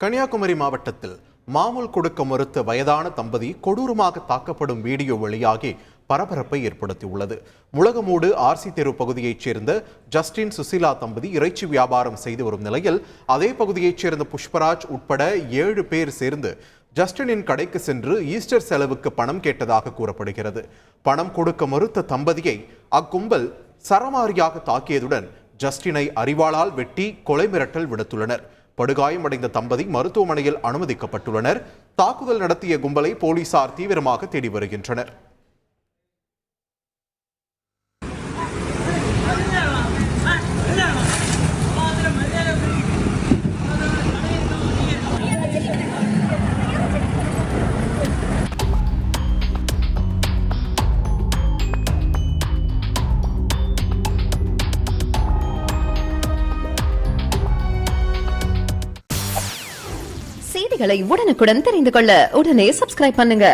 கன்னியாகுமரி மாவட்டத்தில் மாமூல் கொடுக்க மறுத்த வயதான தம்பதி கொடூரமாக தாக்கப்படும் வீடியோ வெளியாகி பரபரப்பை ஏற்படுத்தியுள்ளது. முளகமூடு ஆர்சி தெரு பகுதியைச் சேர்ந்த ஜஸ்டின் சுசிலா தம்பதி இறைச்சி வியாபாரம் செய்து வரும் நிலையில் அதே பகுதியைச் சேர்ந்த புஷ்பராஜ் உட்பட 7 பேர் சேர்ந்து ஜஸ்டினின் கடைக்கு சென்று ஈஸ்டர் செலவுக்கு பணம் கேட்டதாக கூறப்படுகிறது. பணம் கொடுக்க மறுத்த தம்பதியை அக்கும்பல் சரமாரியாக தாக்கியதுடன் ஜஸ்டினை அரிவாளால் வெட்டி கொலை மிரட்டல் விடுத்துள்ளனர். படுகாயமடைந்த தம்பதி மருத்துவமனையில் அனுமதிக்கப்பட்டுள்ளனர். தாக்குதல் நடத்திய கும்பலை போலீசார் தீவிரமாக தேடி வருகின்றனர். செய்திகளை உடனுக்குடன் தெரிந்து கொள்ள உடனே சப்ஸ்கிரைப் பண்ணுங்க.